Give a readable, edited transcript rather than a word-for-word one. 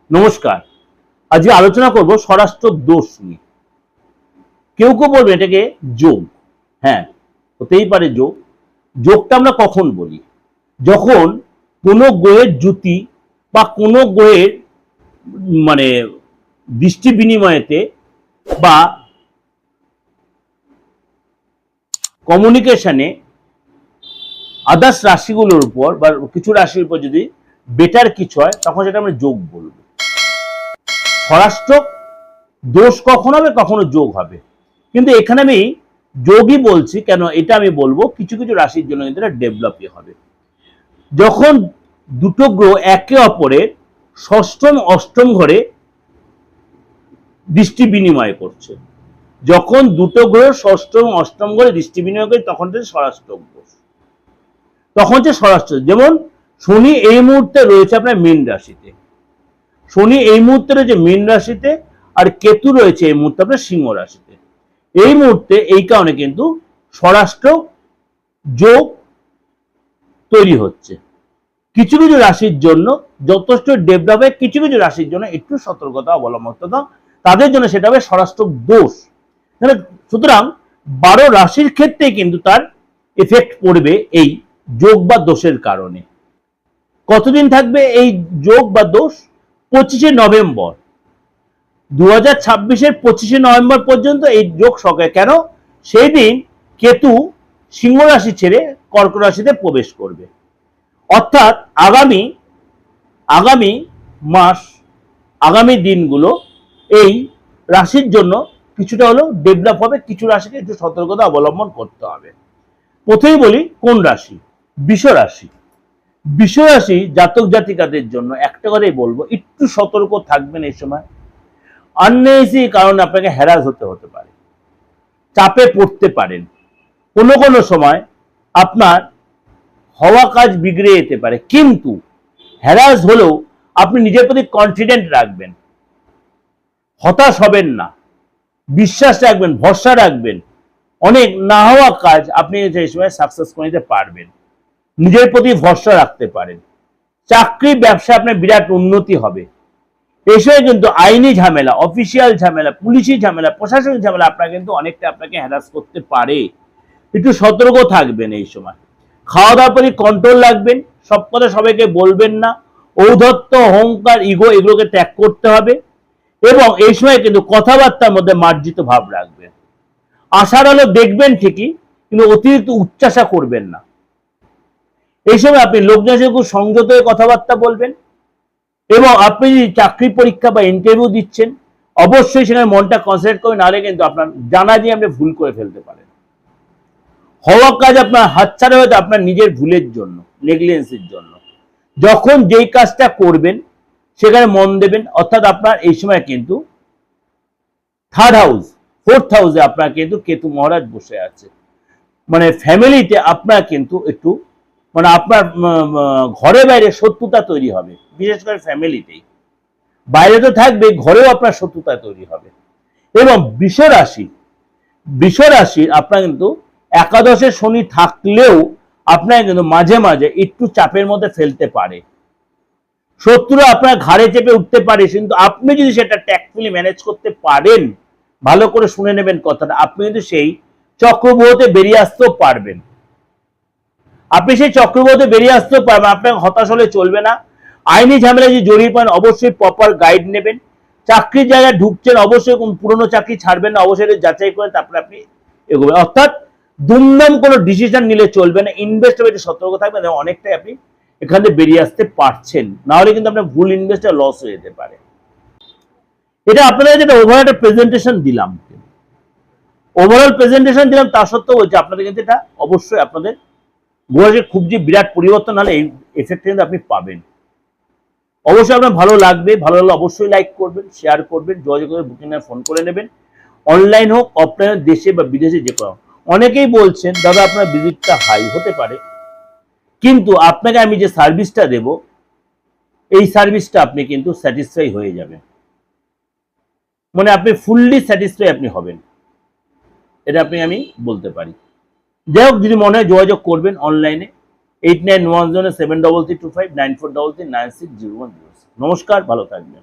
নমস্কার। আজকে আলোচনা করব স্বরাষ্ট্র দোষ নিয়ে। কেউ কেউ বলবে এটাকে যোগ। হ্যাঁ, হতেই পারে যোগ। যোগটা আমরা কখন বলি? যখন কোনো গ্রহের জ্যুতি বা কোনো গ্রহের মানে দৃষ্টি বিনিময়েতে বা কমিউনিকেশনে আদার্স রাশিগুলোর উপর বা কিছু রাশির উপর যদি বেটার কিছু হয় তখন সেটা আমরা যোগ বলবো। স্বরাষ্ট্র দোষ কখন হবে, কখনো যোগ হবে। কিন্তু এখানে আমি যোগই বলছি কেন, এটা আমি বলবো কিছু কিছু রাশির জন্য কিন্তু এটা ডেভেলপই হবে। যখন দুটো গ্রহ একে অপরের ষষ্ঠম অষ্টম ঘরে দৃষ্টি বিনিময় করছে, যখন দুটো গ্রহ ষষ্ঠম অষ্টম ঘরে দৃষ্টি বিনিময় করে তখন হচ্ছে স্বরাষ্ট্র দোষ। তখন হচ্ছে স্বরাষ্ট্র। যেমন শনি এই মুহূর্তে রয়েছে আপনার মীন রাশিতে, শনি এই মুহূর্তে রয়েছে মীন রাশিতে, আর কেতু রয়েছে এই মুহূর্তে আপনার সিংহ রাশিতে। এই মুহূর্তে এই কারণে কিন্তু স্বরাষ্ট্র যোগ তৈরি হচ্ছে। কিছু কিছু রাশির জন্য যথেষ্ট ডেভেলপ হয়, কিছু কিছু রাশির জন্য একটু সতর্কতা অবলম্বন করতে হবে, তাদের জন্য সেটা হবে স্বরাষ্ট্র দোষ। সুতরাং 12 রাশির ক্ষেত্রে কিন্তু তার এফেক্ট পড়বে এই যোগ বা দোষের কারণে। কতদিন থাকবে এই যোগ বা দোষ? 25শে নভেম্বর 2026-এর 25শে নভেম্বর পর্যন্ত এই যোগ সক্রিয়। কেন? সেই দিন কেতু সিংহ রাশি ছেড়ে কর্কট রাশিতে প্রবেশ করবে। অর্থাৎ আগামী মাস, আগামী দিনগুলো এই রাশির জন্য কিছুটা হলেও ডেভেলপ হবে, কিছু রাশিকে একটু সতর্কতা অবলম্বন করতে হবে। প্রথমেই বলি কোন রাশি? বৃষ রাশি। বৃষ রাশি জাতক জাতিকাদের জন্য একটা কথাই বলবো, একটু সতর্ক থাকবেন এই সময়। আননেসেসারি কারণে আপনাকে হ্যারাস হতে পারে, চাপে পড়তে পারেন। কোনো কোনো সময় আপনার হওয়া কাজ বিগড়ে যেতে পারে, কিন্তু হ্যারাস হলেও আপনি নিজের প্রতি কনফিডেন্ট রাখবেন, হতাশ হবেন না, বিশ্বাস রাখবেন, ভরসা রাখবেন। অনেক না হওয়া কাজ আপনি সেই সময় সাকসেস করে নিতে পারবেন। নিজের প্রতি ভরসা রাখতে পারেন। চাকরি ব্যবসা আপনার বিরাট উন্নতি হবে। এই সময় কিন্তু আইনি ঝামেলা, অফিসিয়াল ঝামেলা, পুলিশি ঝামেলা, প্রশাসনিক ঝামেলা আপনার কিন্তু অনেকটা আপনাকে হ্যারাস করতে পারে। একটু সতর্ক থাকবেন এই সময়। খাওয়া দাওয়ার প্রতি কন্ট্রোল রাখবেন, সব কথা সবাইকে বলবেন না। ঔদ্ধত্য, অহংকার, ইগো এগুলোকে ত্যাগ করতে হবে। এবং এই সময় কিন্তু কথাবার্তার মধ্যে মার্জিত ভাব রাখবেন। আশার আলো দেখবেন ঠিকই, কিন্তু অতিরিক্ত উচ্চাসা করবেন না। এই সময় আপনি লোকজনের সঙ্গে খুব সংযত হয়ে কথাবার্তা বলবেন। এবং আপনি যদি চাকরি পরীক্ষা বা ইন্টারভিউ দিচ্ছেন, অবশ্যই সেখানে মনটা কনসেন্ট্রেট করে, নাহলে কিন্তু আপনার জানা দিয়ে আপনি ভুল করে ফেলতে পারেন। হওয়া কাজ আপনার হাতছাড়া হয়তো আপনার নিজের ভুলের জন্য, নেগলিজেন্সের জন্য। যখন যেই কাজটা করবেন সেখানে মন দেবেন। অর্থাৎ আপনার এই সময় কিন্তু থার্ড হাউস, ফোর্থ হাউসে আপনার কিন্তু কেতু মহারাজ বসে আছে। মানে ফ্যামিলিতে আপনার কিন্তু একটু মানে আপনার ঘরে বাইরে শত্রুতা তৈরি হবে, বিশেষ করে ফ্যামিলিতেই। বাইরে তো থাকবে, ঘরেও আপনার শত্রুতা তৈরি হবে। এবং বৃষ রাশির আপনার কিন্তু একাদশে শনি থাকলেও আপনার কিন্তু মাঝে মাঝে একটু চাপের মধ্যে ফেলতে পারে। শত্রুরা আপনার ঘাড়ে চেপে উঠতে পারে, কিন্তু আপনি যদি সেটা ট্যাক্টফুলি ম্যানেজ করতে পারেন, ভালো করে শুনে নেবেন কথাটা, আপনি কিন্তু সেই চক্রব্যূহতে বেরিয়ে আসতেও পারবেন। আপনি সেই চক্রব্যূহতে বেরিয়ে আসতেও পারবেন, আপনাকে হতাশ হলে চলবে না। আইনি ঝামেলা যদি জড়িয়ে পড়েন, অবশ্যই প্রপার গাইড নেবেন। চাকরির জায়গায় ঢুকছেন, অবশ্যই কোন পুরনো চাকরি ছাড়বেন না, অবশ্যই যাচাই করে তারপরে আপনি এগোবেন। অর্থাৎ দুমদাম কোনো ডিসিশন নিলে চলবে না, ইনভেস্ট হবে, সতর্ক থাকবেন। অনেকটাই আপনি এখান থেকে বেরিয়ে আসতে পারছেন, না হলে কিন্তু আপনার ভুল ইনভেস্টে লস হয়ে যেতে পারে। এটা আপনাদের যেটা ওভারঅল একটা প্রেজেন্টেশন দিলাম, তা সত্ত্বেও বলছি আপনাদের কিন্তু এটা অবশ্যই আপনাদের গোয়াকে খুব যে বিরাট পরিবর্তন হলে এই এফেক্ট কিন্তু আপনি পাবেন। অবশ্যই আপনার ভালো লাগবে, ভালো লাগলে অবশ্যই লাইক করবেন, শেয়ার করবেন, যোগাযোগ করে বুকিং এর ফোন করে নেবেন। অনলাইন হোক, অফলাইন, দেশে বা বিদেশে যে কোনো। অনেকেই বলছেন দাদা আপনার ভিজিটটা হাই হতে পারে, কিন্তু আপনাকে আমি যে সার্ভিসটা দেব, এই সার্ভিসটা আপনি কিন্তু স্যাটিসফাই হয়ে যাবেন, মানে আপনি ফুললি স্যাটিসফাই আপনি হবেন, এটা আমি বলতে পারি। যাই হোক, যদি মনে হয় যোগাযোগ করবেন অনলাইনে 8910733325 9433960106। নমস্কার, ভালো থাকবেন।